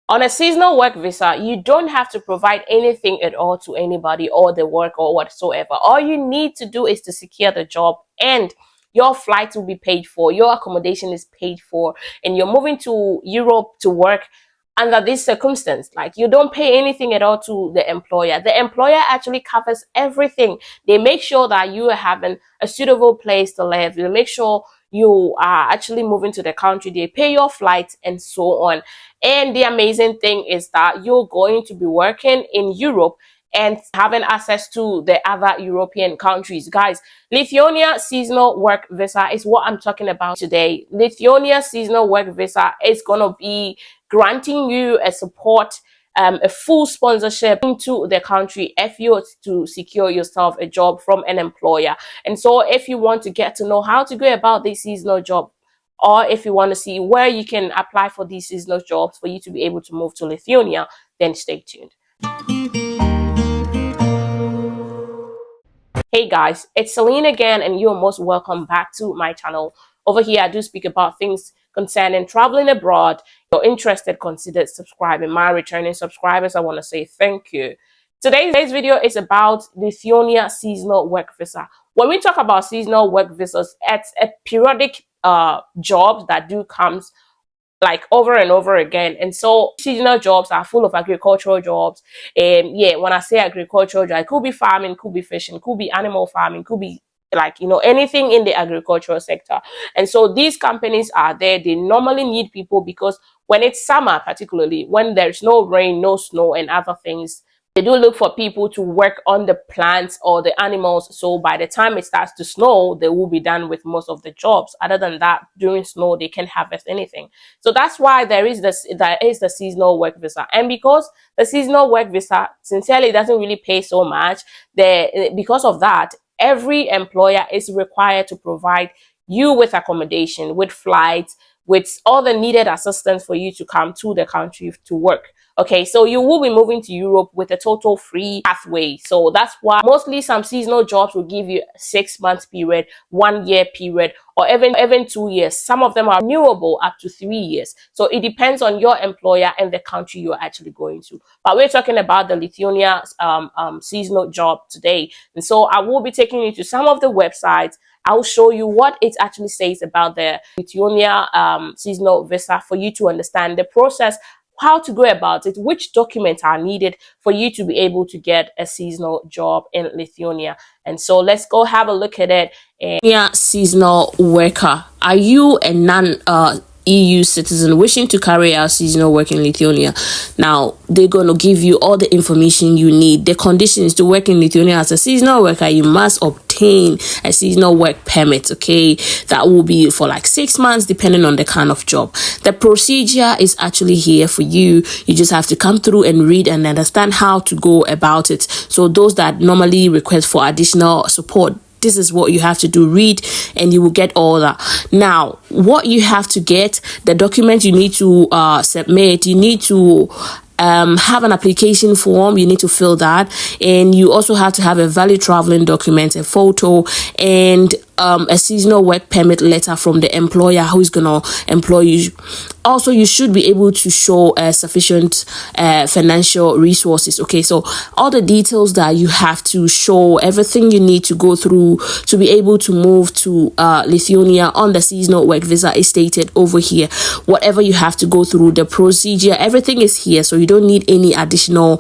On a seasonal work visa, you don't have to provide anything at all to anybody or the work or whatsoever. All you need to do is to secure the job, and your flight will be paid for, your accommodation is paid for, and you're moving to Europe to work under this circumstance. Like, you don't pay anything at all to the employer. The employer actually covers everything. They make sure that you are having a suitable place to live. They make sure you are actually moving to the country. They pay your flight and so on. And the amazing thing is that you're going to be working in Europe and having access to the other European countries. Guys, Lithuania seasonal work visa is what I'm talking about today. Lithuania seasonal work visa is going to be granting you a support, a full sponsorship into the country if you're to secure yourself a job from an employer. And so if you want to get to know how to go about this seasonal job, or if you want to see where you can apply for these seasonal jobs for you to be able to move to Lithuania, then stay tuned. Hey guys, it's Celline again, and you're most welcome back to my channel. Over here, I do speak about things concerning traveling abroad. If you're interested, consider subscribing. My returning subscribers, I want to say thank you. Today's video is about Lithuania seasonal work visa. When we talk about seasonal work visas, it's a periodic jobs that do comes like over and over again. And so seasonal jobs are full of agricultural jobs. And yeah, when I say agricultural job, it could be farming, could be fishing, could be animal farming, could be like, you know, anything in the agricultural sector. And so these companies are there. They normally need people because when it's summer, particularly when there's no rain, no snow and other things, they do look for people to work on the plants or the animals. So by the time it starts to snow, they will be done with most of the jobs. Other than that, during snow, they can't harvest anything. So that's why there is the seasonal work visa. And because the seasonal work visa, sincerely, doesn't really pay so much, because of that, every employer is required to provide you with accommodation, with flights, with all the needed assistance for you to come to the country to work. Okay, so you will be moving to Europe with a total free pathway. So that's why mostly some seasonal jobs will give you a 6 month period, 1 year period, or even 2 years. Some of them are renewable up to 3 years. So it depends on your employer and the country you're actually going to. But we're talking about the Lithuania seasonal job today. And so I will be taking you to some of the websites. I'll show you what it actually says about the Lithuania seasonal visa for you to understand the process, how to go about it, which documents are needed for you to be able to get a seasonal job in Lithuania. And so let's go have a look at it. Yeah, seasonal worker. Are you a EU citizen wishing to carry out seasonal work in Lithuania? Now, they're going to give you all the information you need. The conditions to work in Lithuania as a seasonal worker: you must obtain a seasonal work permit, okay? That will be for like 6 months, depending on the kind of job. The procedure is actually here for you. You just have to come through and read and understand how to go about it. So those that normally request for additional support, this is what you have to do. Read and you will get all that. Now, what you have to get, the document you need to submit, you need to have an application form, you need to fill that, and you also have to have a valid traveling document, a photo, and a seasonal work permit letter from the employer who is going to employ you. Also, you should be able to show sufficient financial resources. Okay, so all the details that you have to show, everything you need to go through to be able to move to Lithuania on the seasonal work visa is stated over here. Whatever you have to go through, the procedure, everything is here, so you don't need any additional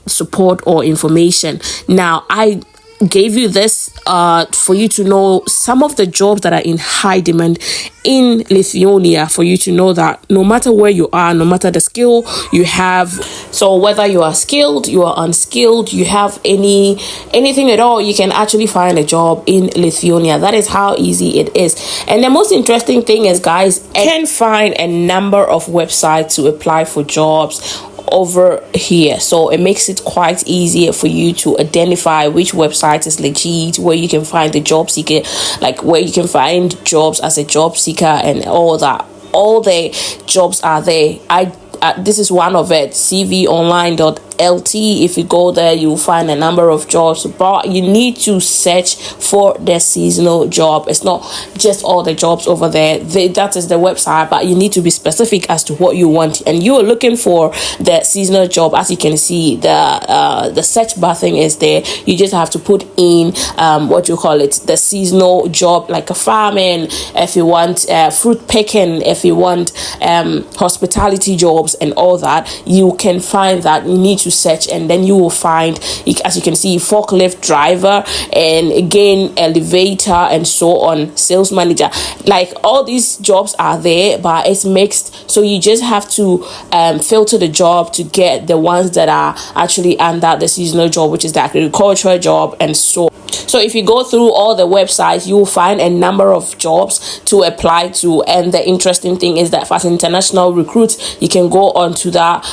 support or information. Now, I gave you this for you to know some of the jobs that are in high demand in Lithuania, for you to know that no matter where you are, no matter the skill you have, so whether you are skilled, you are unskilled, you have anything at all, you can actually find a job in Lithuania. That is how easy it is. And the most interesting thing is, guys, you can find a number of websites to apply for jobs over here, so it makes it quite easier for you to identify which website is legit, where you can find the job seeker, like where you can find jobs as a job seeker and all that. All the jobs are there. This is one of it, cvonline.se. LT. If you go there, you'll find a number of jobs, but you need to search for the seasonal job. It's not just all the jobs over there. That is the website, but you need to be specific as to what you want, and you are looking for the seasonal job. As you can see, the search button is there. You just have to put in what you call it, the seasonal job, like a farming, if you want fruit picking, if you want hospitality jobs and all that. You can find that. You need to search, and then you will find, as you can see, forklift driver, and again elevator, and so on, sales manager. Like, all these jobs are there, but it's mixed, so you just have to filter the job to get the ones that are actually under the seasonal job, which is the agricultural job, and so if you go through all the websites, you will find a number of jobs to apply to. And the interesting thing is that as international recruits, you can go onto that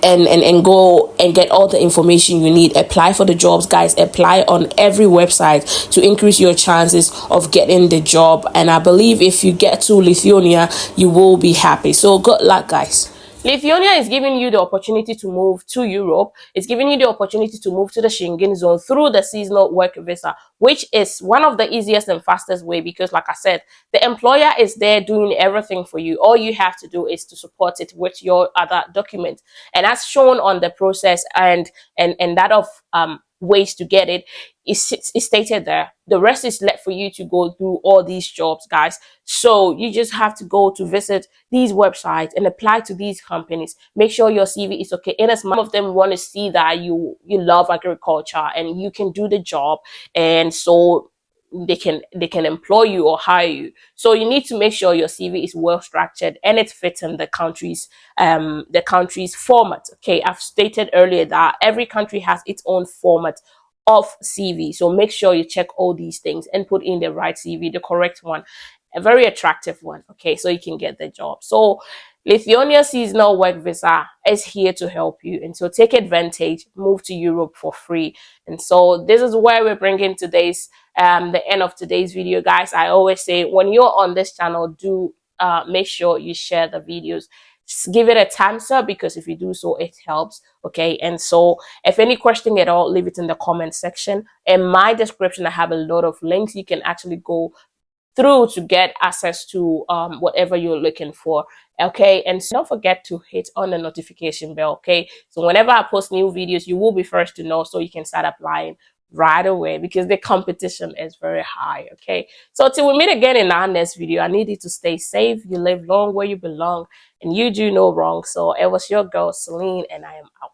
and go and get all the information you need. Apply for the jobs, guys. Apply on every website to increase your chances of getting the job. And I believe if you get to Lithuania, you will be happy. So good luck, guys. Lithuania is giving you the opportunity to move to Europe. It's giving you the opportunity to move to the Schengen zone through the seasonal work visa, which is one of the easiest and fastest way, because like I said, the employer is there doing everything for you. All you have to do is to support it with your other documents. And as shown on the process and that of ways to get it is stated there. The rest is left for you to go through all these jobs, guys. So you just have to go to visit these websites and apply to these companies. Make sure your CV is okay. And as some of them want to see that you love agriculture and you can do the job, and so they can employ you or hire you. So you need to make sure your CV is well structured and it fits in the country's format. Okay, I've stated earlier that every country has its own format of CV. So make sure you check all these things and put in the right CV, the correct one, a very attractive one. Okay, so you can get the job. So Lithuania seasonal work visa is here to help you, and so take advantage, move to Europe for free. And so this is where we're bringing today's the end of today's video, guys. I always say, when you're on this channel, do make sure you share the videos. Just give it a thumbs up, because if you do so, it helps. Okay, and so if any question at all, leave it in the comment section. In my description, I have a lot of links you can actually go through to get access to whatever you're looking for. Okay, and so don't forget to hit on the notification bell. Okay, so whenever I post new videos, you will be first to know, so you can start applying right away, because the competition is very high. Okay, so till we meet again in our next video, I need you to stay safe. You live long where you belong, and you do no wrong. So it was your girl Celline, and I am out.